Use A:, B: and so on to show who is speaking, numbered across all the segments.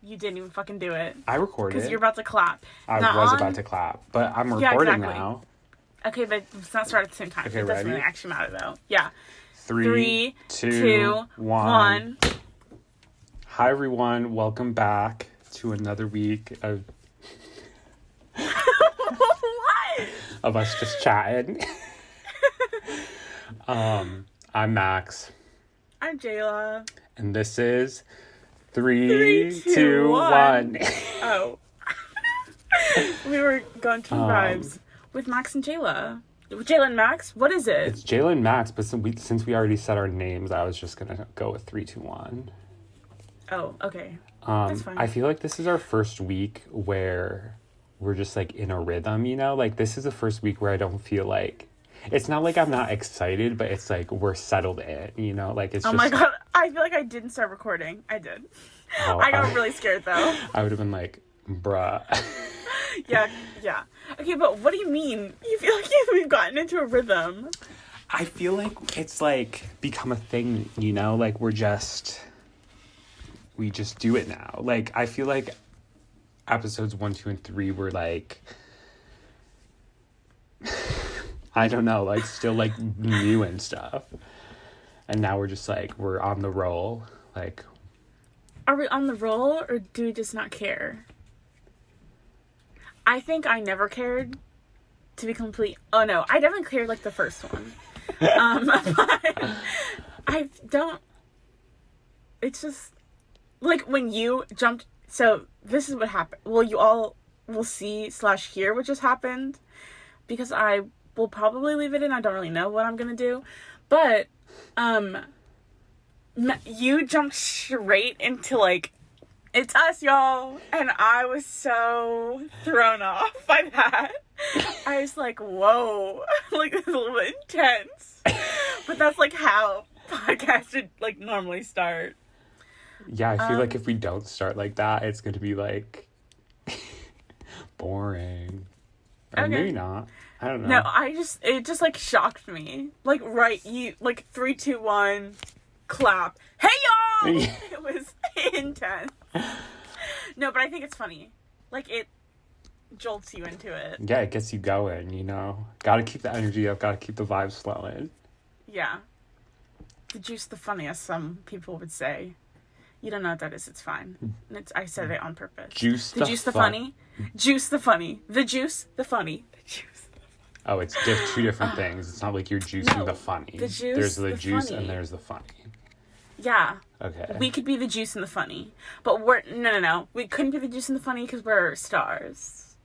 A: You didn't even fucking do it.
B: I recorded.
A: Because you're about to clap.
B: I was about to clap, but I'm recording now.
A: Okay, but let's not start at the same time.
B: Okay,
A: it doesn't
B: ready?
A: really actually matter, though. Yeah.
B: 3, 2, 1. Hi, everyone. Welcome back to another week of...
A: What?
B: Of us just chatting. I'm Max.
A: I'm Jayla.
B: And this is 3, 2, 1.
A: Oh. We were going to vibes with Max and Jayla. Jayla and Max? What is it?
B: It's Jayla and Max, but since we already said our names, I was just going to go with 3, 2, 1.
A: Oh, okay. That's fine.
B: I feel like this is our first week where we're just like in a rhythm, you know? Like this is the first week where I don't feel like... It's not like I'm not excited, but it's like we're settled in, you know? Like it's
A: Oh my god, I feel like I didn't start recording. I did.
B: Oh,
A: I got really scared though.
B: I would have been like, bruh.
A: Yeah. Okay, but what do you mean? You feel like we've gotten into a rhythm?
B: I feel like it's like become a thing, you know? Like we just do it now. Like I feel like episodes 1, 2, and 3 were like... I don't know, like still like new and stuff. And now we're just like, we're on the roll. Like,
A: are we on the roll or do we just not care? I think I never cared, to be complete. Oh no, I definitely cared like the first one. But I don't. It's just like when you jumped. So this is what happened. Well, you all will see / hear what just happened because I will probably leave it in. I don't really know what I'm gonna do, but you jumped straight into like, it's us, y'all, and I was so thrown off by that. I was like, whoa, like it's a little bit intense, but that's like how podcasts should like normally start.
B: Yeah, I feel like if we don't start like that, it's going to be like boring. Or
A: Okay.
B: maybe not. I don't know.
A: No, it just like shocked me. Like, right, you, like 3, 2, 1, clap. Hey, y'all! It was intense. No, but I think it's funny. Like, it jolts you into it.
B: Yeah, it gets you going, you know? Gotta keep the energy up, gotta keep the vibes flowing.
A: Yeah. The juice the funniest, some people would say. You don't know what that is, it's fine. I said it on purpose. The juice the funny. Juice the funny. The juice the funny. The juice.
B: Oh, it's two different things. It's not like you're juicing the funny.
A: The juice,
B: there's the juice
A: funny.
B: and there's the funny.
A: Yeah.
B: Okay.
A: We could be the juice and the funny. But we're... No. We couldn't be the juice and the funny because we're stars.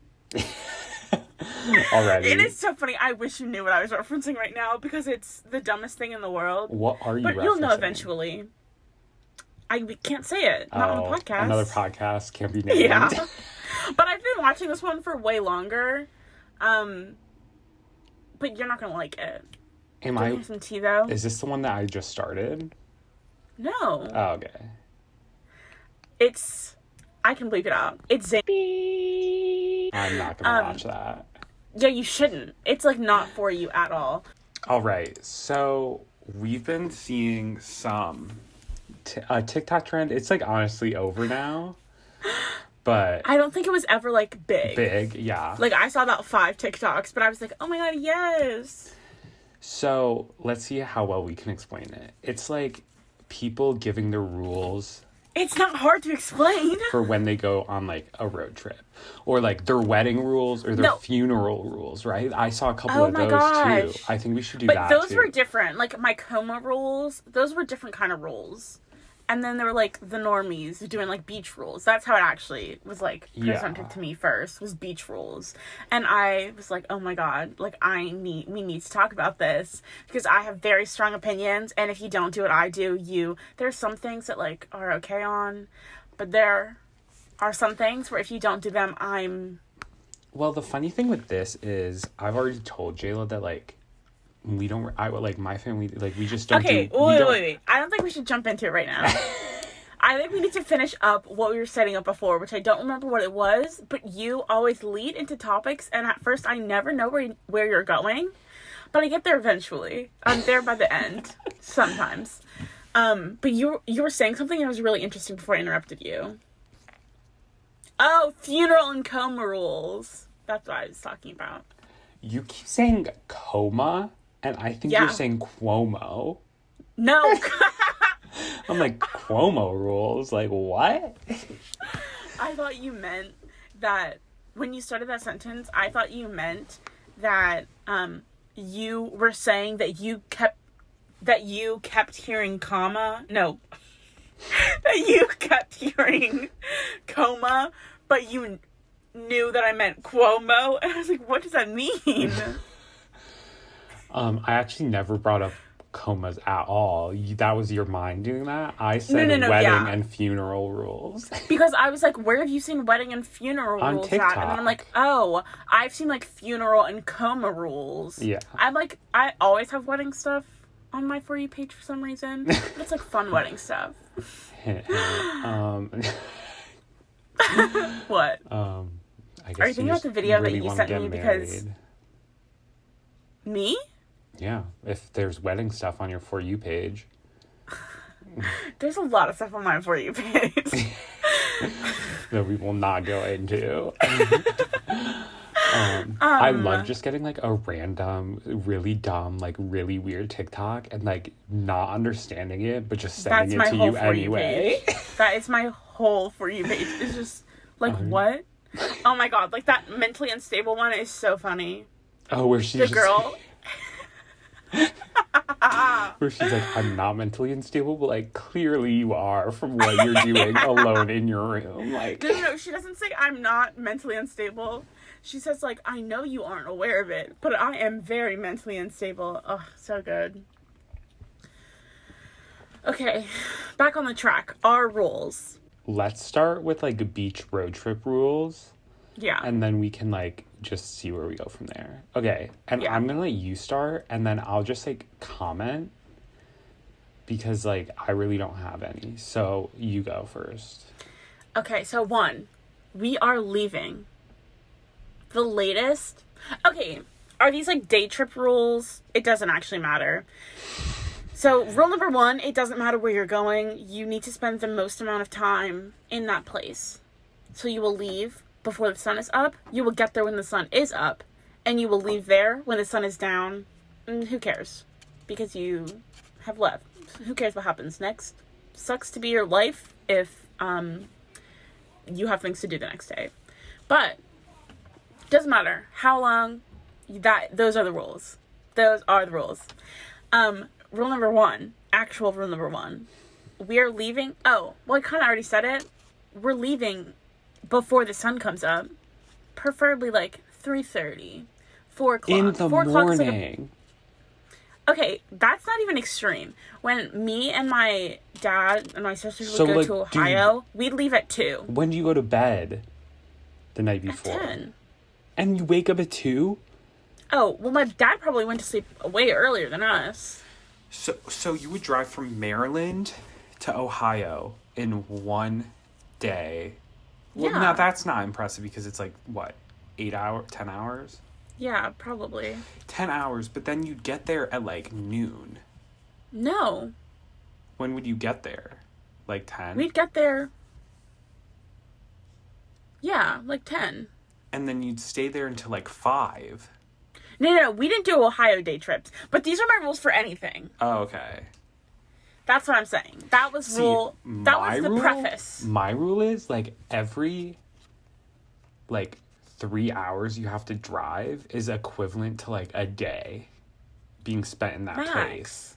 B: Already.
A: It is so funny. I wish you knew what I was referencing right now because it's the dumbest thing in the world.
B: What are you referencing?
A: But you'll know eventually. We can't say it. Not on the podcast.
B: Another podcast can't be named.
A: Yeah. But I've been watching this one for way longer. But you're not going to like it.
B: Am I?
A: Some tea, though?
B: Is this the one that I just started?
A: No.
B: Oh, okay.
A: I can bleep it out. It's Zane.
B: I'm not going to watch that.
A: Yeah, you shouldn't. It's, like, not for you at all.
B: All right. So, we've been seeing some TikTok trend. It's, like, honestly over now. But
A: I don't think it was ever, like, big.
B: Big, yeah.
A: Like, I saw about 5 TikToks, but I was like, oh my god, yes.
B: So, let's see how well we can explain it. It's like people giving their rules.
A: It's not hard to explain.
B: For when they go on, like, a road trip. Or, like, their wedding rules or their funeral rules, right? I saw a couple of those, too. I think we should do that,
A: But those were different. Like, my coma rules, those were different kind of rules. And then there were, like, the normies doing, like, beach rules. That's how it actually was, like, presented to me first, was beach rules. And I was like, oh my god, like, we need to talk about this. Because I have very strong opinions, and if you don't do what I do, there's some things that, like, are okay on. But there are some things where if you don't do them,
B: Well, the funny thing with this is, I've already told Jayla that, like, my family, like, we just don't
A: wait. I don't think we should jump into it right now. I think we need to finish up what we were setting up before, which I don't remember what it was, but you always lead into topics, and at first I never know where you're going, but I get there eventually. I'm there by the end, sometimes. But you were saying something that was really interesting before I interrupted you. Oh, funeral and coma rules. That's what I was talking about.
B: You keep saying coma, and I think you're saying Cuomo.
A: No.
B: I'm like, Cuomo rules? Like, what?
A: I thought you meant that when you started that sentence, I thought you meant that you were saying that you kept hearing comma. No. That you kept hearing coma, but you knew that I meant Cuomo. And I was like, what does that mean?
B: I actually never brought up comas at all. That was your mind doing that? I said
A: No,
B: wedding and funeral rules.
A: Because I was like, where have you seen wedding and funeral
B: On
A: rules
B: TikTok.
A: at? And then I'm like, oh, I've seen like funeral and coma rules.
B: Yeah.
A: I always have wedding stuff on my For You page for some reason. But it's like fun wedding stuff. What?
B: I guess
A: are you thinking about the video
B: really
A: that you sent me because...
B: married.
A: Me?
B: Yeah, if there's wedding stuff on your For You page.
A: There's a lot of stuff on my For You page.
B: That we will not go into. I love just getting like a random, really dumb, like really weird TikTok and like not understanding it, but just sending it to you anyway.
A: That is my whole For You page. It's just like, what? Oh my god, like that mentally unstable one is so funny.
B: Oh, where she's
A: the girl.
B: Where she's like, I'm not mentally unstable, but like clearly you are from what you're doing alone in your room. Like,
A: no, she doesn't say I'm not mentally unstable. She says like, I know you aren't aware of it, but I am very mentally unstable. Oh, so good. Okay, back on the track. Our rules.
B: Let's start with like beach road trip rules.
A: Yeah.
B: And then we can like just see where we go from there. Okay. And I'm gonna let you start and then I'll just like comment because like I really don't have any. So you go first.
A: Okay, so 1, we are leaving the latest. Okay, are these like day trip rules? It doesn't actually matter. So rule number 1, it doesn't matter where you're going. You need to spend the most amount of time in that place. So you will leave before the sun is up, you will get there when the sun is up, and you will leave there when the sun is down. Who cares? Because you have left. Who cares what happens next? Sucks to be your life if you have things to do the next day. But doesn't matter how long. Those are the rules. Those are the rules. Rule number 1, actual rule number 1. We are leaving. Oh, well, I kind of already said it. We're leaving before the sun comes up, preferably like 3:30, 4 o'clock.
B: In the
A: 4
B: morning.
A: Okay, that's not even extreme. When me and my dad and my sisters would go to Ohio, we'd leave at 2.
B: When do you go to bed the night before?
A: At 10.
B: And you wake up at 2?
A: Oh, well, my dad probably went to sleep way earlier than us.
B: So you would drive from Maryland to Ohio in one day. Well,
A: Yeah.
B: now that's not impressive because it's like, what, 10 hours?
A: Yeah, probably.
B: 10 hours, but then you'd get there at like noon.
A: No.
B: When would you get there? Like 10?
A: We'd get there. Yeah, like 10.
B: And then you'd stay there until like 5.
A: No, we didn't do Ohio day trips. But these are my rules for anything.
B: Oh, okay.
A: That's what I'm saying. That was that was the preface.
B: My rule is like every like 3 hours you have to drive is equivalent to like a day being spent in that place.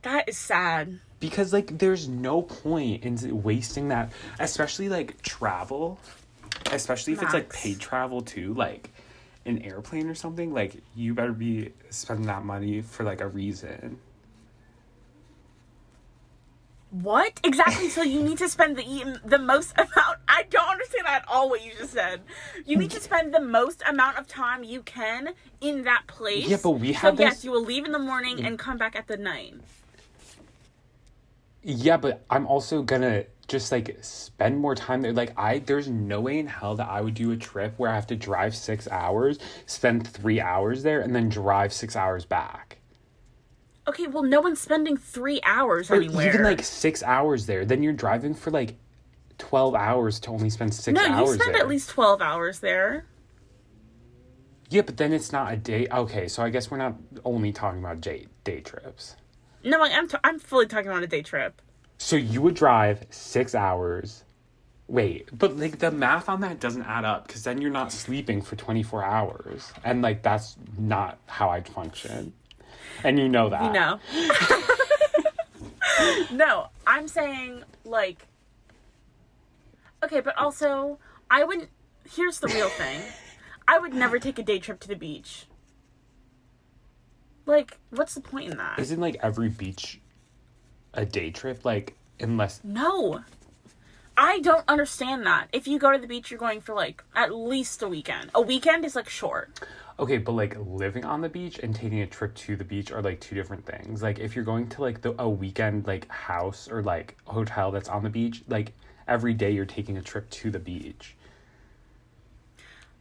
A: That is sad.
B: Because like there's no point in wasting that, especially like travel, especially if it's like paid travel too, like an airplane or something. Like you better be spending that money for like a reason.
A: What? Exactly, so you need to spend the most amount... I don't understand at all what you just said. You need to spend the most amount of time you can in that place.
B: Yeah, but we have
A: yes, you will leave in the morning and come back at the night.
B: Yeah, but I'm also gonna just like spend more time there. Like there's no way in hell that I would do a trip where I have to drive 6 hours, spend 3 hours there, and then drive 6 hours back.
A: Okay, well, no one's spending 3 hours anywhere.
B: Even like 6 hours there. Then you're driving for like 12 hours to only spend 6
A: No,
B: hours
A: you spend
B: there.
A: at least 12 hours there.
B: Yeah, but then it's not a day. Okay, so I guess we're not only talking about day trips.
A: No, I'm fully talking about a day trip.
B: So you would drive 6 hours. Wait, but like the math on that doesn't add up because then you're not sleeping for 24 hours. And like that's not how I'd function. And you know that.
A: You know. No, I'm saying like, okay, but also I wouldn't, here's the real thing. I would never take a day trip to the beach. Like, what's the point in that?
B: Isn't like every beach a day trip? Like, unless...
A: No. I don't understand that. If you go to the beach, you're going for like at least a weekend. A weekend is like short.
B: Okay, but like living on the beach and taking a trip to the beach are like two different things. Like if you're going to like a weekend like house or like hotel that's on the beach, like every day you're taking a trip to the beach.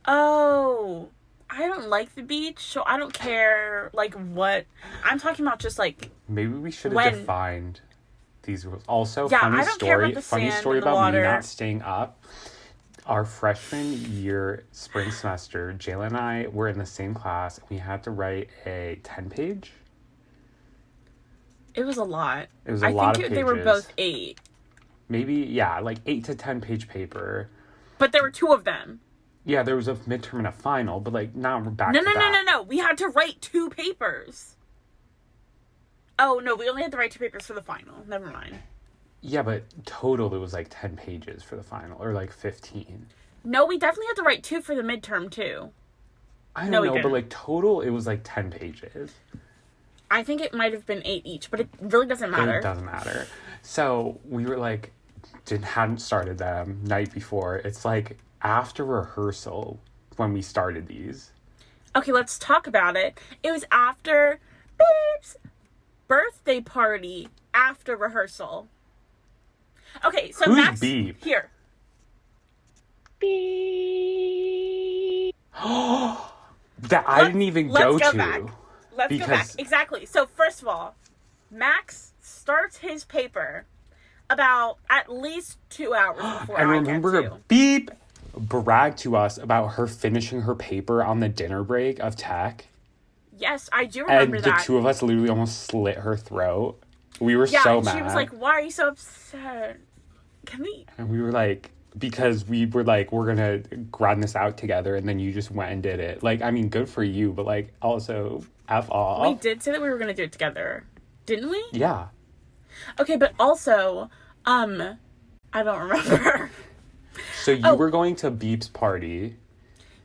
A: Oh, I don't like the beach, so I don't care like what. I'm talking about just like
B: maybe we should have defined these rules. Also,
A: yeah,
B: funny
A: I don't care about the
B: funny
A: sand
B: story
A: and the
B: about
A: water.
B: me not staying up. Our freshman year spring semester, Jayla and I were in the same class. We had to write a 10-page.
A: It was a lot.
B: It was a lot of pages.
A: They were both 8.
B: Maybe, yeah, like 8 to 10-page paper.
A: But there were 2 of them.
B: Yeah, there was a midterm and a final, but like not back
A: No,
B: to
A: no,
B: back.
A: no, no, no. We had to write 2 papers. Oh, no, we only had to write 2 papers for the final. Never mind.
B: Yeah, but total it was like 10 pages for the final, or like 15.
A: No, we definitely had to write 2 for the midterm, too.
B: I don't know, but like total it was like 10 pages.
A: I think it might have been 8 each, but it really doesn't matter.
B: It doesn't matter. So we were like, hadn't started them night before. It's like after rehearsal when we started these.
A: Okay, let's talk about it. It was after Beep's birthday party after rehearsal. Okay, so
B: Who's
A: Max...
B: Beep?
A: Here. Beep.
B: That I didn't even go to.
A: Back. Let's go back. Exactly. So first of all, Max starts his paper about at least 2 hours before
B: and
A: I
B: remember,
A: get to.
B: Beep bragged to us about her finishing her paper on the dinner break of tech.
A: Yes, I do remember
B: and
A: that.
B: And the two of us literally almost slit her throat. We were so mad.
A: She was like, "Why are you so upset? Can we?"
B: And we were like, because we were like, we're gonna grind this out together, and then you just went and did it. Like, I mean, good for you, but like, also, F off.
A: We did say that we were gonna do it together, didn't we?
B: Yeah.
A: Okay, but also, I don't remember.
B: So you were going to Beep's party.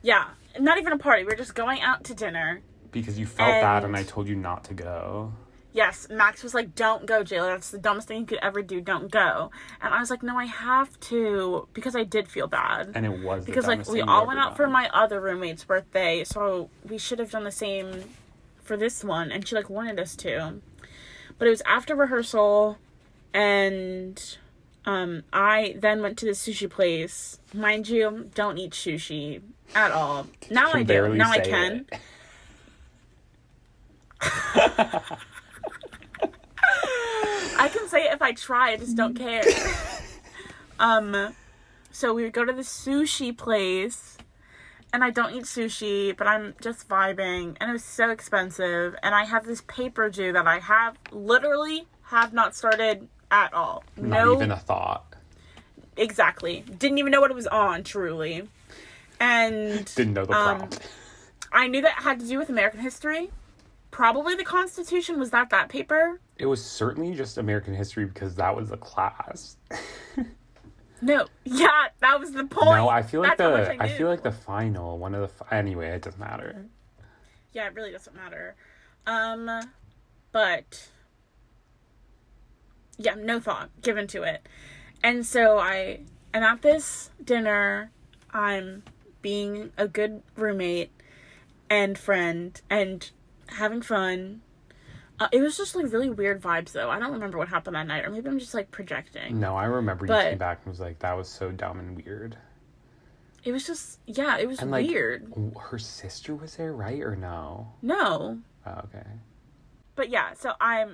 A: Yeah, not even a party. We were just going out to dinner.
B: Because you felt bad and I told you not to go.
A: Yes, Max was like, "Don't go, Jayla. That's the dumbest thing you could ever do. Don't go." And I was like, "No, I have to," because I did feel bad.
B: And it was
A: because like we all went out for my other roommate's birthday, so we should have done the same for this one. And she like wanted us to, but it was after rehearsal, and I then went to the sushi place. Mind you, don't eat sushi at all. Now I do. Now I can. I can say it if I try, I just don't care. So we would go to the sushi place, and I don't eat sushi, but I'm just vibing, and it was so expensive, and I have this paper due that I literally have not started at all.
B: Not even a thought.
A: Exactly. Didn't even know what it was on, truly. And...
B: Didn't know the prompt.
A: I knew that it had to do with American history. Probably the Constitution. Was that paper?
B: It was certainly just American history because that was the class.
A: No. Yeah, that was the point.
B: No, I feel like the final, one of the anyway, it doesn't matter.
A: Yeah, it really doesn't matter. But yeah, no thought given to it. And so and at this dinner, I'm being a good roommate and friend and having fun. It was just like really weird vibes though. I don't remember what happened that night, or maybe I'm just like projecting.
B: No, I remember you came back and was like, that was so dumb and weird.
A: It was just, yeah, it was
B: and, like,
A: weird.
B: Her sister was there, right? Or no?
A: No.
B: Oh, okay.
A: But yeah, so I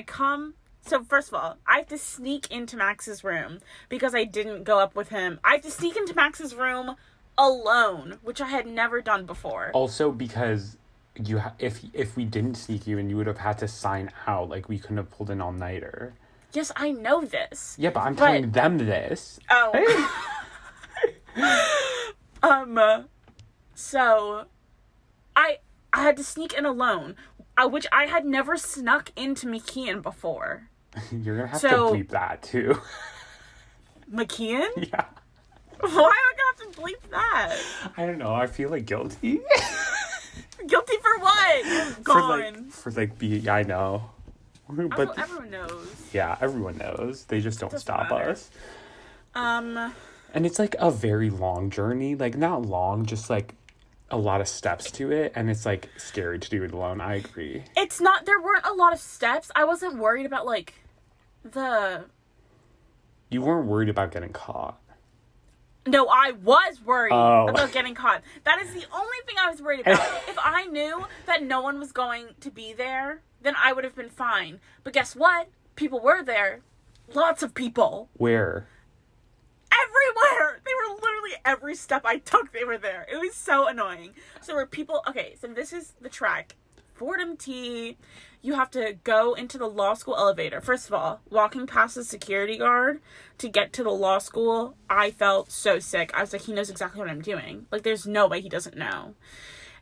A: come So, first of all, I have to sneak into Max's room because I didn't go up with him. I have to sneak into Max's room alone, which I had never done before.
B: Also, because if we didn't sneak you in, you would have had to sign out. Like, we couldn't have pulled an all-nighter.
A: Yes, I know this.
B: Yeah, but I'm telling them this.
A: Oh. So, I had to sneak in alone, which I had never snuck into McKeon before.
B: You're gonna have to bleep that, too.
A: McKeon?
B: Yeah.
A: Why am I gonna have to bleep that?
B: I don't know. I feel, like, guilty.
A: Guilty for what? Gone.
B: For being, I know. But
A: everyone knows.
B: Yeah, everyone knows. They just don't stop us.
A: And
B: it's, like, a very long journey. Like, not long, just, like, a lot of steps to it. And it's, like, scary to do it alone. I agree.
A: It's not... There weren't a lot of steps. I wasn't worried about, like,
B: You weren't worried about getting caught.
A: No, I was worried about getting caught. That is the only thing I was worried about. If I knew that no one was going to be there, then I would have been fine. But guess what? People were there. Lots of people.
B: Where?
A: Everywhere! They were literally every step I took, they were there. It was so annoying. So there were people... Okay, so this is the track. Fordham T. You have to go into the law school elevator. First of all, walking past the security guard to get to the law school, I felt so sick. I was like, he knows exactly what I'm doing. Like, there's no way he doesn't know.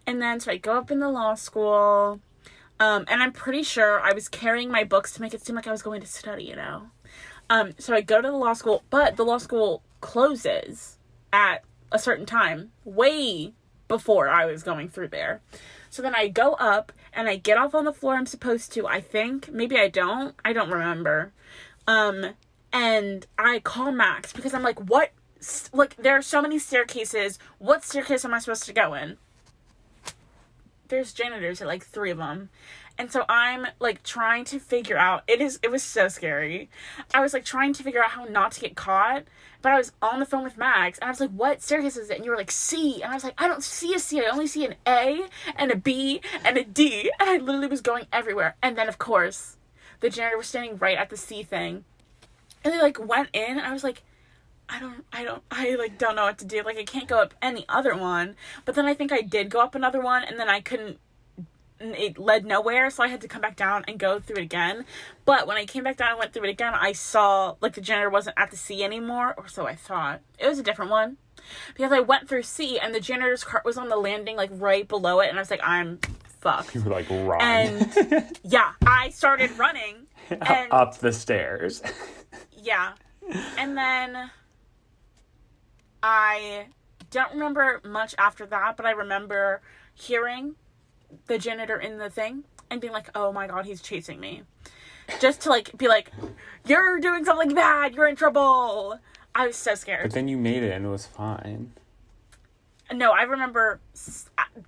A: And then, so I go up in the law school, and I'm pretty sure I was carrying my books to make it seem like I was going to study, you know? So I go to the law school, but the law school closes at a certain time, way before I was going through there. So then I go up, and I get off on the floor I'm supposed to, I think. Maybe I don't remember. And I call Max, because I'm like, what? Like, there are so many staircases. What staircase am I supposed to go in? There's janitors at, like, 3 of them. And so I'm, like, trying to figure out... It was so scary. I was, like, trying to figure out how not to get caught. But I was on the phone with Max, and I was like, what staircase is it? And you were like, C. And I was like, I don't see a C. I only see an A, and a B, and a D. And I literally was going everywhere. And then, of course, the janitor was standing right at the C thing. And they, like, went in, and I was like, I don't know what to do. Like, I can't go up any other one. But then I think I did go up another one, and then I couldn't... It led nowhere, so I had to come back down and go through it again. But when I came back down and went through it again, I saw, like, the janitor wasn't at the C anymore, or so I thought. It was a different one. Because I went through C, and the janitor's cart was on the landing, like, right below it, and I was like, I'm fucked.
B: You were like, run.
A: And, yeah, I started running. And,
B: up the stairs.
A: Yeah. And then I don't remember much after that, but I remember hearing the janitor in the thing and being like, oh my god, he's chasing me. Just to, like, be like, you're doing something bad, you're in trouble. I was so scared.
B: But then you made it and it was fine.
A: No, I remember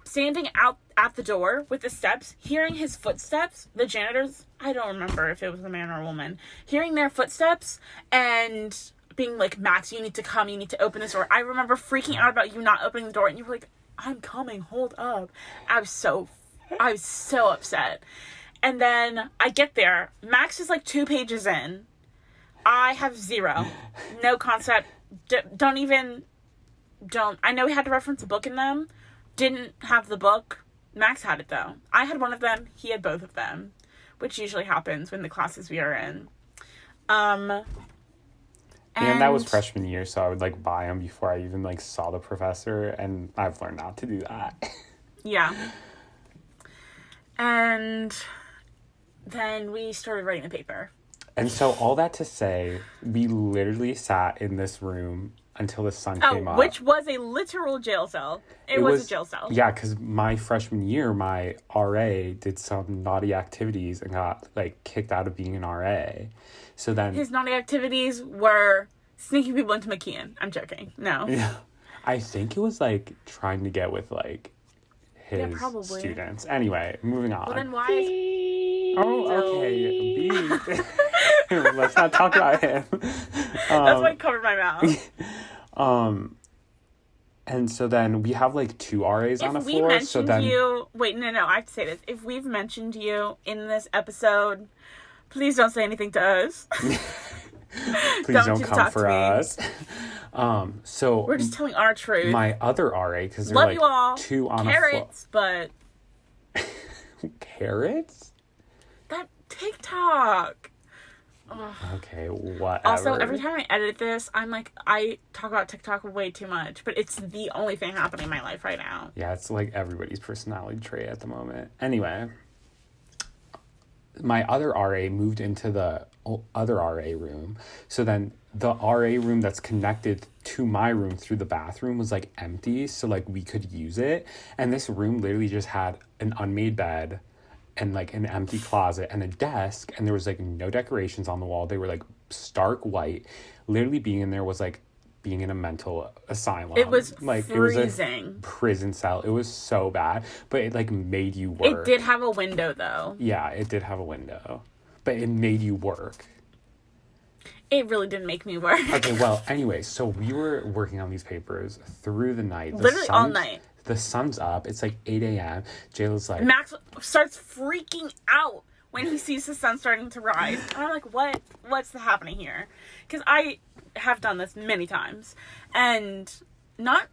A: standing out at the door with the steps, hearing his footsteps, the janitors, I don't remember if it was a man or a woman, hearing their footsteps and being like, Max, you need to come, you need to open this door. I remember freaking out about you not opening the door, and you were like, I'm coming, hold up. I was so upset. And then I get there. Max is like 2 pages in. I have 0. No concept. I know we had to reference a book in them. Didn't have the book. Max had it though. I had one of them. He had both of them. Which usually happens when the classes we are in.
B: And that was freshman year, so I would, like, buy them before I even, like, saw the professor, and I've learned not to do that.
A: Yeah. And then we started writing the paper.
B: And so, all that to say, we literally sat in this room until the sun came up.
A: Which was a literal jail cell. It was a jail cell.
B: Yeah, because my freshman year, my RA did some naughty activities and got, like, kicked out of being an RA. So then...
A: His naughty activities were sneaking people into McKeon. I'm joking. No.
B: Yeah. I think it was, like, trying to get with, like, his students. Anyway, moving on.
A: Well, then why is...
B: Oh, okay. Beep. Let's not talk about him.
A: That's why I covered my mouth.
B: And so then we have, like, 2 RAs on the floor.
A: Wait, no, I have to say this. If we've mentioned you in this episode Please don't say anything to us.
B: Please don't come for us. So
A: we're just telling our truth.
B: My other RA, because there
A: Love
B: are like
A: you all.
B: two on
A: Carrots, but
B: carrots?
A: That TikTok. Ugh.
B: Okay, whatever.
A: Also, every time I edit this, I'm like, I talk about TikTok way too much, but it's the only thing happening in my life right now.
B: Yeah, it's like everybody's personality trait at the moment. Anyway, my other RA moved into the other RA room. So then the RA room that's connected to my room through the bathroom was like empty. So like we could use it. And this room literally just had an unmade bed and like an empty closet and a desk. And there was like no decorations on the wall. They were like stark white. Literally being in there was like being in a mental asylum.
A: It was
B: like
A: freezing.
B: It was a prison cell. It was so bad, but it like made you work.
A: It did have a window though.
B: Yeah, it did have a window, but it made you work.
A: It really didn't make me work.
B: Okay, well, anyway, so we were working on these papers through the night.
A: Literally all night.
B: The sun's up. It's like 8 a.m. Jayla's like...
A: Max starts freaking out when he sees the sun starting to rise. And I'm like, what's happening here? Because I have done this many times. And not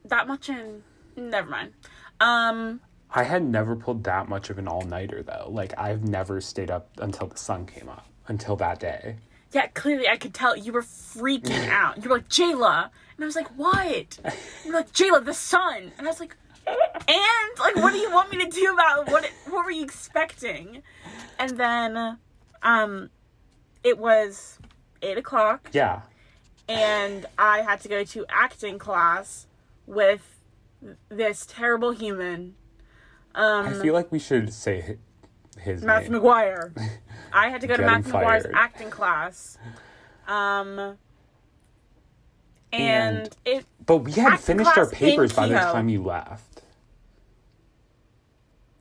A: that much in... Never mind.
B: I had never pulled that much of an all-nighter, though. Like, I've never stayed up until the sun came up. Until that day.
A: Yeah, clearly I could tell you were freaking out. You were like, Jayla. And I was like, what? You were like, Jayla, the sun. And I was like, and? Like, what do you want me to do about it? What were you expecting? And then, it was 8 o'clock.
B: Yeah.
A: And I had to go to acting class with this terrible human.
B: I feel like we should say his
A: Matthew
B: name.
A: McGuire. I had to go to Matthew McGuire's
B: fired.
A: acting class. And it...
B: But we had finished our papers by the
A: Kehoe.
B: time you left.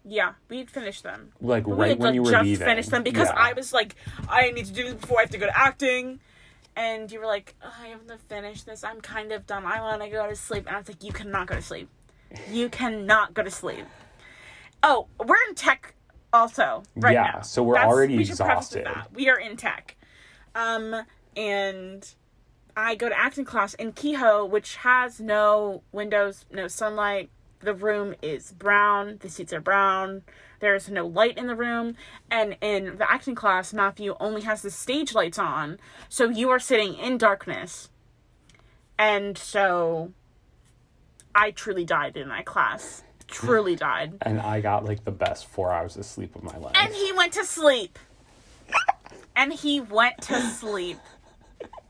A: Yeah, we had finished them.
B: Like,
A: But
B: right
A: had,
B: when you were
A: just
B: leaving.
A: finished them because
B: Yeah.
A: I was like, I need to do this before I have to go to acting. And you were like, oh, I have to finish this. I'm kind of done. I want to go to sleep. And I was like, you cannot go to sleep. You cannot go to sleep. Oh, we're in tech also right now.
B: Yeah, so we're already
A: we should preface with
B: exhausted.
A: that. We are in tech. And I go to acting class in Kehoe, which has no windows, no sunlight. The room is brown. The seats are brown. There's no light in the room. And in the acting class, Matthew only has the stage lights on. So you are sitting in darkness. And so I truly died in that class. Truly died.
B: And I got like the best 4 hours of sleep of my life.
A: And he went to sleep.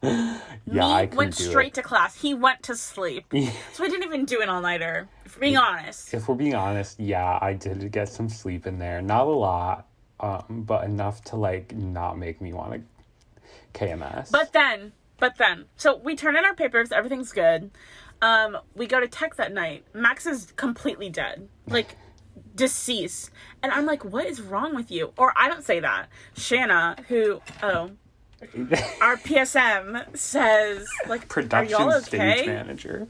B: Yeah, I
A: went
B: couldn't do
A: straight
B: it.
A: to class. He went to sleep. So I didn't even do an all-nighter, if we're being honest.
B: If we're being honest, yeah, I did get some sleep in there. Not a lot, but enough to like not make me want to KMS.
A: But then, so we turn in our papers, everything's good. We go to tech that night. Max is completely dead. Like, deceased. And I'm like, what is wrong with you? Or I don't say that. Shanna, our PSM says, like,
B: Production
A: are y'all
B: stage
A: okay?
B: manager.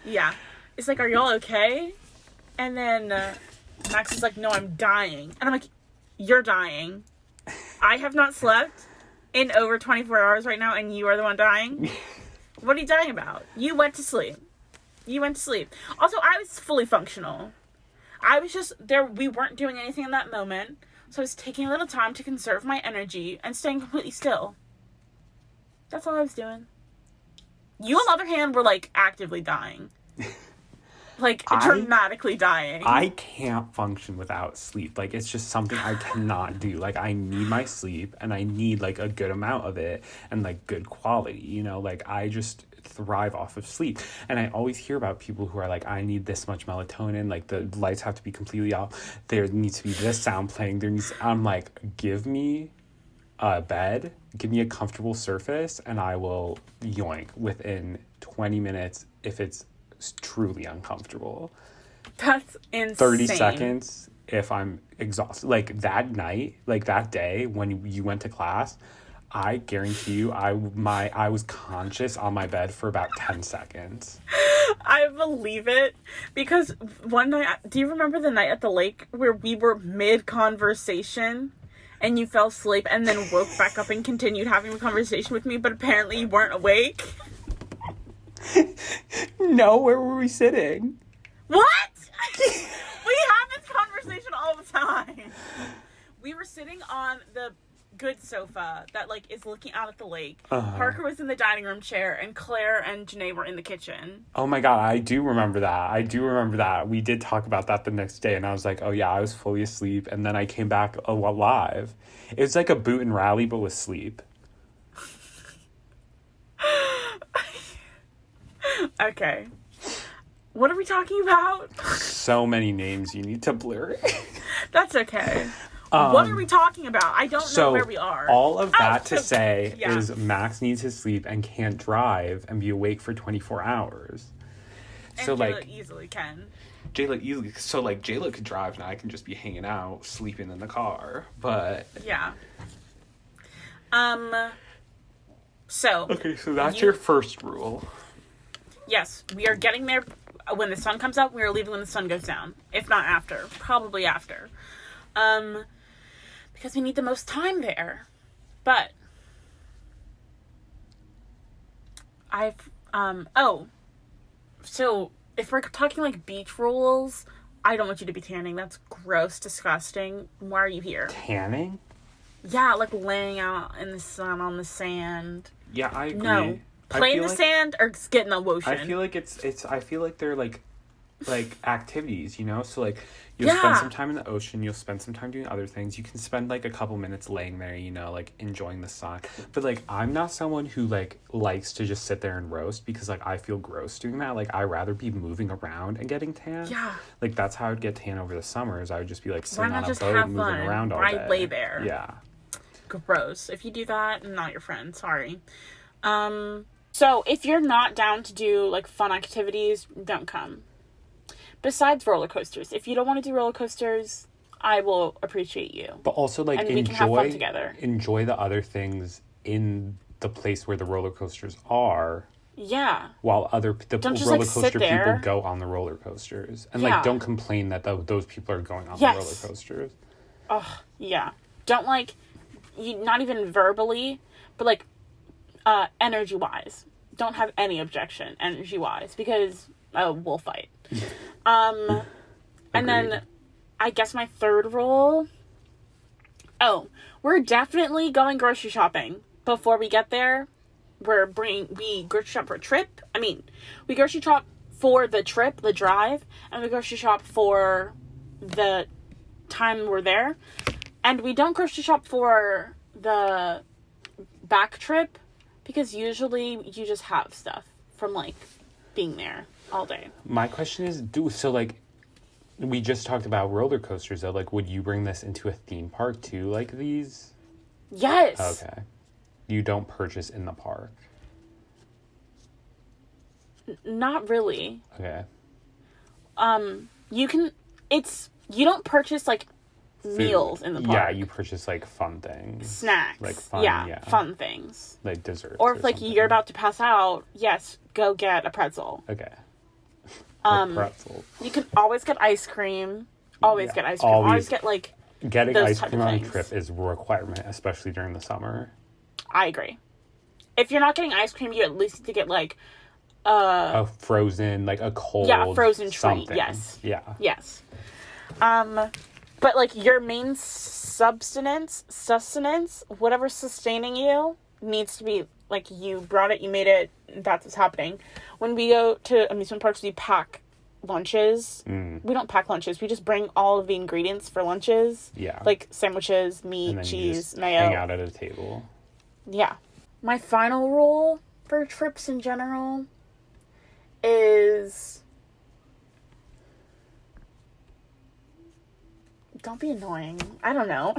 A: Yeah. It's like, are y'all okay? And then Max is like, no, I'm dying. And I'm like, you're dying. I have not slept in over 24 hours right now, and you are the one dying? What are you dying about? You went to sleep. Also, I was fully functional. I was just there. We weren't doing anything in that moment. So I was taking a little time to conserve my energy and staying completely still. That's all I was doing. You, on the other hand, were, like, actively dying. Like, dramatically dying.
B: I can't function without sleep. Like, it's just something I cannot do. Like, I need my sleep, and I need, like, a good amount of it, and, like, good quality, you know? Like, I just thrive off of sleep. And I always hear about people who are like, I need this much melatonin, like, the lights have to be completely off, there needs to be this sound playing, I'm like, give me a bed, give me a comfortable surface, and I will yoink within 20 minutes if it's truly uncomfortable.
A: That's insane.
B: 30 seconds if I'm exhausted. Like, that night, like, that day when you went to class, I guarantee you I was conscious on my bed for about 10 seconds.
A: I believe it. Because one night, do you remember the night at the lake where we were mid-conversation and you fell asleep and then woke back up and continued having a conversation with me, but apparently you weren't awake.
B: No, where were we sitting?
A: What? We have this conversation all the time. We were sitting on the good sofa that, like, is looking out at the lake. Parker was in the dining room chair, and Claire and Janae were in the kitchen.
B: Oh my god, I do remember that. We did talk about that the next day, and I was like, oh yeah, I was fully asleep, and then I came back alive. It was like a boot and rally, but with sleep.
A: Okay. What are we talking about?
B: So many names you need to blur.
A: That's okay. What are we talking about? I don't know where we are.
B: All of that to say is Max needs his sleep and can't drive and be awake for 24 hours.
A: And
B: so,
A: Jayla easily can.
B: Jayla could drive and I can just be hanging out, sleeping in the car. But...
A: Yeah. So...
B: Okay, so that's your first rule.
A: Yes, we are getting there when the sun comes up. We are leaving when the sun goes down. If not after. Probably after. Because we need the most time there. But so if we're talking like beach rules, I don't want you to be tanning. That's gross, disgusting. Why are you here?
B: Tanning?
A: Yeah, like laying out in the sun on the sand.
B: Yeah, I agree.
A: No. Play in the sand or get in the ocean.
B: I feel like I feel like they're like activities, you know? So like you'll spend some time in the ocean, you'll spend some time doing other things. You can spend like a couple minutes laying there, you know, like enjoying the sun. But like I'm not someone who like likes to just sit there and roast because like I feel gross doing that. Like I'd rather be moving around and getting tan.
A: Yeah.
B: Like that's how I'd get tan over the summers. I would just be like sitting on a boat moving
A: fun?
B: around all day.
A: Why lay there?
B: Yeah.
A: Gross. If you do that, I'm not your friend. Sorry. So if you're not down to do like fun activities, don't come. Besides roller coasters, if you don't want to do roller coasters, I will appreciate you.
B: But also like
A: and we can have fun together.
B: Enjoy the other things in the place where the roller coasters are.
A: Yeah.
B: While the
A: just,
B: roller
A: like,
B: coaster
A: sit there.
B: people go on the roller coasters. And like don't complain that those people are going on the roller coasters.
A: Oh, yeah. Don't like not even verbally, but like energy wise. Don't have any objection energy wise because we'll fight. And then I guess my third rule. Oh, we're definitely going grocery shopping before we get there. We grocery shop for a trip. We grocery shop for the trip, the drive, and we grocery shop for the time we're there. And we don't grocery shop for the back trip because usually you just have stuff from like being there all day.
B: My question is, we just talked about roller coasters though. Like, would you bring this into a theme park too, like these?
A: Yes.
B: Okay. You don't purchase in the park.
A: Not really.
B: Okay.
A: You don't purchase like meals in the park.
B: Yeah, you purchase like fun things.
A: Snacks.
B: Like fun,
A: fun things.
B: Like desserts.
A: Or if like something. You're about to pass out, yes, go get a pretzel.
B: Okay.
A: Pretzel. You can always get ice cream. Always get ice cream. Always get like
B: getting ice cream on a trip is a requirement, especially during the summer.
A: I agree. If you're not getting ice cream, you at least need to get like
B: a frozen, like a cold
A: frozen treat.
B: Something.
A: Yes.
B: Yeah.
A: Yes. But like your main sustenance, whatever's sustaining you needs to be like you brought it, you made it, that's what's happening. When we go to amusement parks, we pack lunches. We don't pack lunches. We just bring all of the ingredients for lunches.
B: Yeah.
A: Like sandwiches, meat, cheese, mayo.
B: Hang out at a table.
A: Yeah. My final rule for trips in general is don't be annoying. I don't know.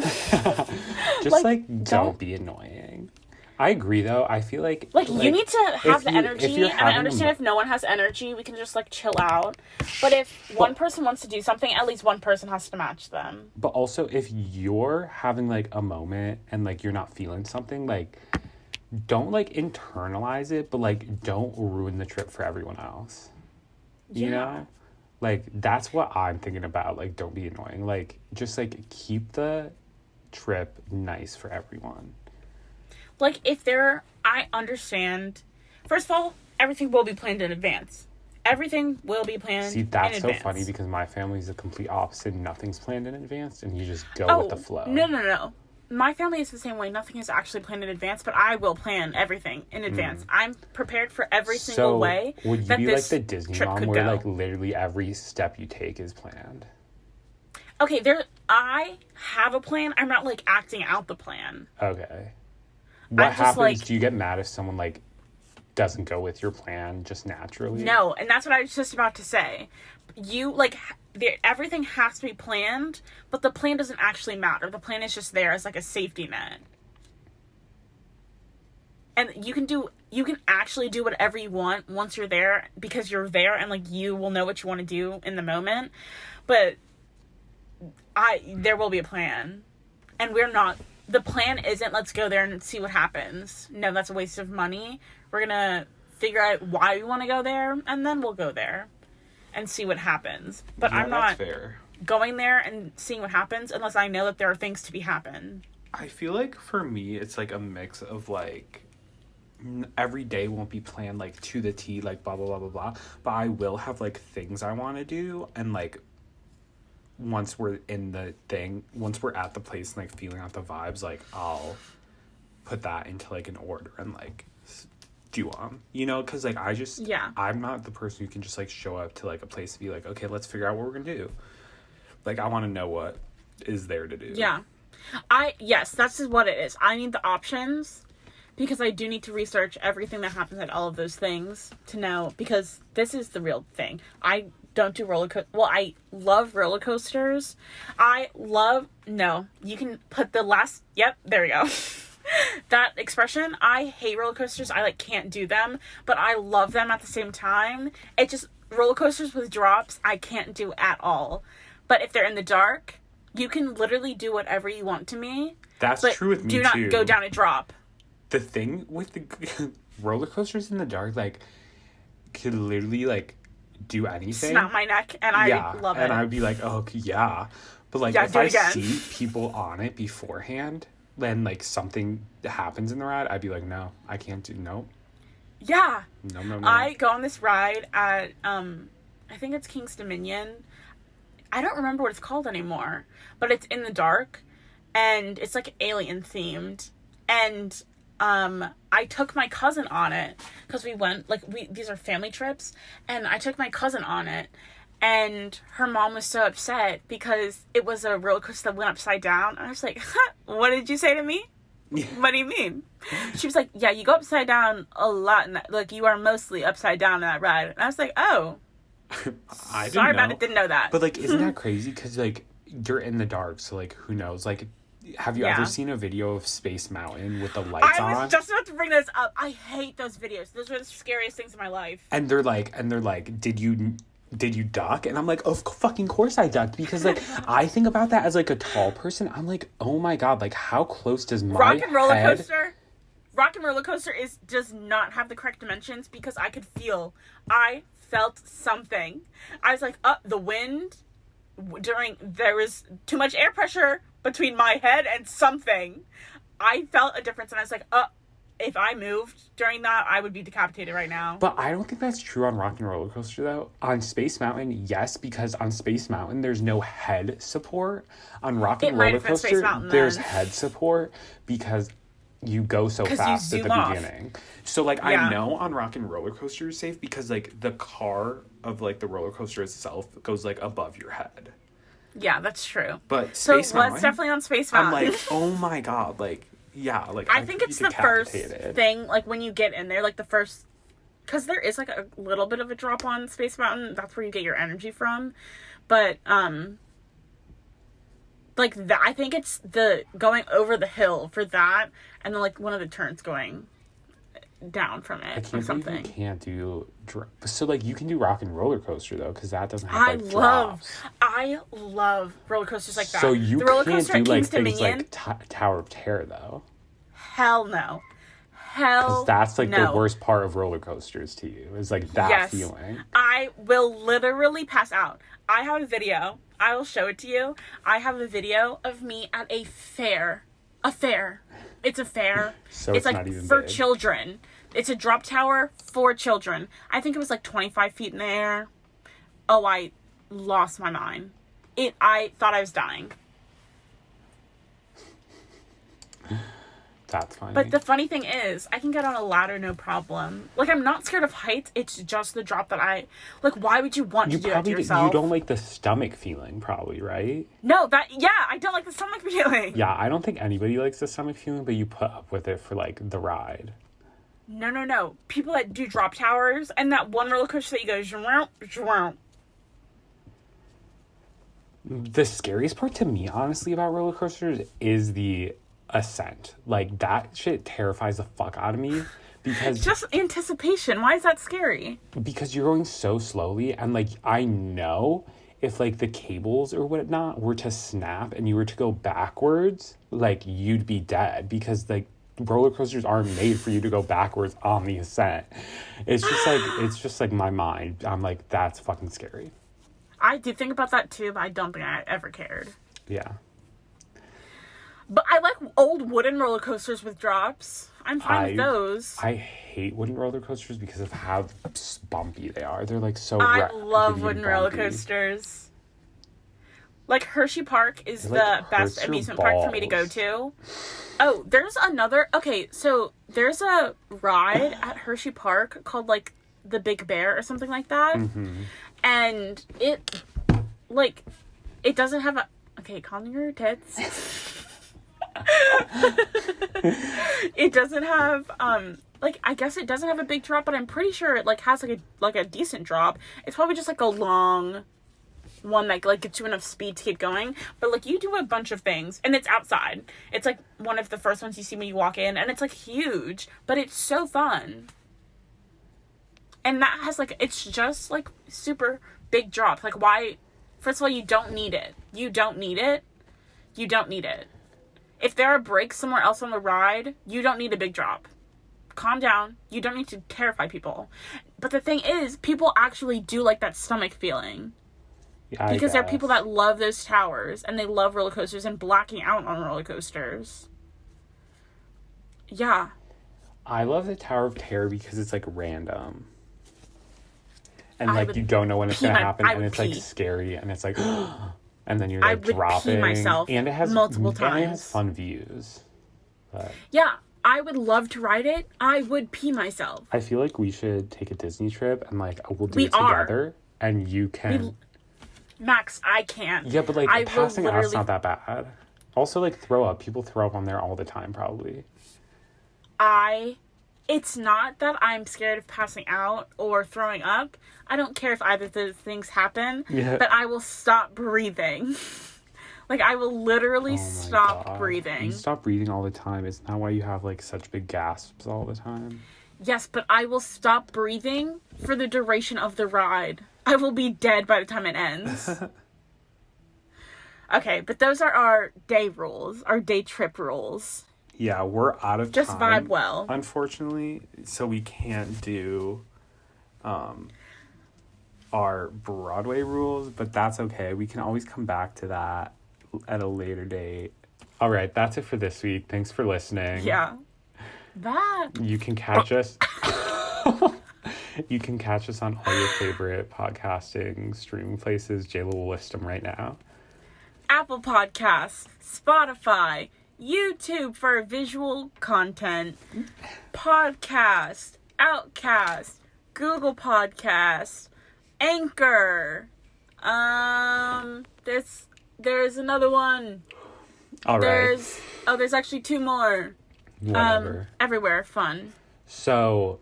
B: Just don't be annoying. I agree though. I feel like
A: you need to have the energy, and I understand if no one has energy, we can just like chill out. But if one person wants to do something, at least one person has to match them.
B: But also if you're having like a moment and like you're not feeling something, like don't like internalize it, but like don't ruin the trip for everyone else. You know? Like that's what I'm thinking about. Like don't be annoying. Like just like keep the trip nice for everyone.
A: Like, I understand. First of all, everything will be planned in advance. Everything will be planned in advance.
B: See, that's so funny because my family's the complete opposite. Nothing's planned in advance, and you just go with the flow.
A: No. My family is the same way. Nothing is actually planned in advance, but I will plan everything in advance. I'm prepared for every single way.
B: Would you be like the Disney mom where like literally every step you take is planned?
A: Okay, I have a plan. I'm not like acting out the plan.
B: Okay. What happens? Do you get mad if someone like doesn't go with your plan just naturally?
A: No, and that's what I was just about to say. You like everything has to be planned, but the plan doesn't actually matter. The plan is just there as like a safety net. And you can actually do whatever you want once you're there because you're there and like you will know what you want to do in the moment. But there will be a plan. And the plan isn't let's go there and see what happens. No, that's a waste of money. We're going to figure out why we want to go there and then we'll go there and see what happens. But I'm not going there and seeing what happens unless I know that there are things to be happen.
B: I feel like for me, it's like a mix of like every day won't be planned like to the T, like blah, blah, blah, blah, blah. But I will have like things I want to do. And like once we're at the place and like feeling out the vibes, like I'll put that into like an order and like do them, you know, because like I'm not the person who can just like show up to like a place and be like, okay, let's figure out what we're gonna do. Like I want to know what is there to do. Yes, that's just what it is. I need the options because I do need to research everything that happens at all of those things to know, because this is the real thing. I don't do I love roller coasters. You can put there we go. That expression, I hate roller coasters. I like can't do them, but I love them at the same time. It just, roller coasters with drops, I can't do at all. But if they're in the dark, you can literally do whatever you want to me. That's true with me too.
A: Do not go down a drop.
B: The thing with the roller coasters in the dark, like, could literally like do anything.
A: Snap my neck, and I love it.
B: And I'd be like, oh yeah. But like if I see people on it beforehand, then like something happens in the ride, I'd be like, no, I can't do
A: Yeah.
B: No.
A: I go on this ride at I think it's King's Dominion. I don't remember what it's called anymore, but it's in the dark and it's like alien themed. And I took my cousin on it because we went these are family trips, and I took my cousin on it. And her mom was so upset because it was a roller coaster that went upside down. And I was like, what did you say to me? What do you mean? She was like, yeah, you go upside down a lot. Like, you are mostly upside down in that ride. And I was like, oh. Sorry about it, didn't know that.
B: But, like, isn't that crazy? Because, like, you're in the dark, so, like, who knows? Like, have you ever seen a video of Space Mountain with the lights on?
A: I was just about to bring this up. I hate those videos. Those are the scariest things in my life.
B: And they're like, did you duck? And I'm like, of fucking course I ducked, because like I think about that as like a tall person. I'm like, oh my god, like how close does my
A: Rock and Roller Coaster does not have the correct dimensions, because I felt something. I was like, the wind there was too much air pressure between my head and something. I felt a difference, and I was like, if I moved during that, I would be decapitated right now.
B: But I don't think that's true on Rock and Roller Coaster, though. On Space Mountain, yes, because on Space Mountain, there's no head support. On Rock and Roller Coaster, there's head support because you go so fast at the beginning. So, like, I know on Rock and Roller Coaster is safe because, like, the car of, like, the roller coaster itself goes, like, above your head.
A: Yeah, that's true.
B: But Space Mountain,
A: it's definitely on Space Mountain.
B: I'm like, oh my god, like, yeah, like
A: I think it's the first thing, like when you get in there, like the first, because there is like a little bit of a drop on Space Mountain. That's where you get your energy from, but like that. I think it's the going over the hill for that, and then like one of the turns going down from it or something.
B: You can't do so like you can do Rock and Roller Coaster though, because that doesn't have like drops.
A: I love roller coasters like that.
B: So you can't do like things like Tower of Terror though.
A: Hell no. Hell
B: Because that's, like,
A: no.
B: the worst part of roller coasters to you, is, like, that feeling.
A: I will literally pass out. I have a video. I will show it to you. I have a video of me at a fair. A fair. It's a fair.
B: So it's
A: like
B: not even
A: for
B: big.
A: children. It's a drop tower for children. I think it was like 25 feet in the air. Oh, I lost my mind. I thought I was dying.
B: That's funny.
A: But the funny thing is, I can get on a ladder no problem. Like, I'm not scared of heights. It's just the drop that like, why would you want to do that to yourself?
B: You don't like the stomach feeling, probably, right?
A: No, I don't like the stomach feeling.
B: Yeah, I don't think anybody likes the stomach feeling, but you put up with it for, like, the ride.
A: No. People that do drop towers and that one roller coaster that you go, zhwomp, zhwomp.
B: The scariest part to me, honestly, about roller coasters is the ascent. Like, that shit terrifies the fuck out of me, because
A: just anticipation. Why is that scary?
B: Because you're going so slowly, and, like, I know if, like, the cables or whatnot were to snap and you were to go backwards, like, you'd be dead, because, like, roller coasters aren't made for you to go backwards on the ascent. It's just like my mind, I'm like, that's fucking scary.
A: I do think about that too, but I don't think I ever cared.
B: Yeah.
A: But I like old wooden roller coasters with drops. I'm fine with those.
B: I hate wooden roller coasters because of how bumpy they are. They're, like, so
A: I love wooden roller coasters. Like, Hershey Park is the best amusement park for me to go to. Oh, there's another... Okay, so there's a ride at Hershey Park called, like, the Big Bear or something like that.
B: Mm-hmm.
A: And it, like, it doesn't have a... Okay, calm your tits. It doesn't have, like, I guess it doesn't have a big drop, but I'm pretty sure it, like, has, like a decent drop. It's probably just, like, a long one that, like, gets you enough speed to keep going. But, like, you do a bunch of things, and it's outside. It's, like, one of the first ones you see when you walk in, and it's, like, huge, but it's so fun. And that has, like, it's just, like, super big drop. Like, why? First of all, you don't need it. You don't need it. You don't need it. If there are breaks somewhere else on the ride, you don't need a big drop. Calm down. You don't need to terrify people. But the thing is, people actually do like that stomach feeling. Yeah, because there are people that love those towers, and they love roller coasters and blacking out on roller coasters. Yeah.
B: I love the Tower of Terror because it's, like, random. And, like, you don't know when it's going to happen, and it's, like, scary, and it's, like, and then you're, like, dropping. I would pee myself
A: and it has multiple times.
B: And it has fun views. But
A: yeah, I would love to ride it. I would pee myself.
B: I feel like we should take a Disney trip, and, like, we'll do it together, and you can...
A: Max, I can't.
B: Yeah, but, like, passing out's not that bad. Also, like, throw up. People throw up on there all the time, probably.
A: It's not that I'm scared of passing out or throwing up. I don't care if either of those things happen. Yeah. But I will stop breathing. Like, I will literally stop breathing.
B: You stop breathing all the time. Isn't that why you have, like, such big gasps all the time?
A: Yes, but I will stop breathing for the duration of the ride. I will be dead by the time it ends. Okay, but those are our day rules. Our day trip rules.
B: Yeah, we're out of
A: time. Just vibe well.
B: Unfortunately, so we can't do our Broadway rules, but that's okay. We can always come back to that at a later date. All right, that's it for this week. Thanks for listening.
A: Yeah. Bye.
B: You can catch us. You can catch us on all your favorite podcasting streaming places. Jayla will list them right now.
A: Apple Podcasts, Spotify, YouTube for visual content, Podcast, Outcast, Google Podcast, Anchor. There's another one.
B: All right.
A: There's actually two more.
B: Whatever.
A: Everywhere. Fun.
B: So,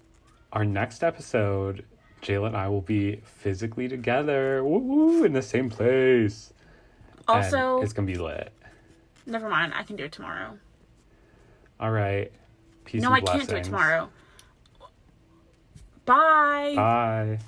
B: our next episode, Jayla and I will be physically together. Woo! In the same place.
A: Also,
B: and it's gonna be lit.
A: Never mind. I can do it tomorrow.
B: All right. Peace and blessings.
A: No, I can't do it tomorrow. Bye.
B: Bye.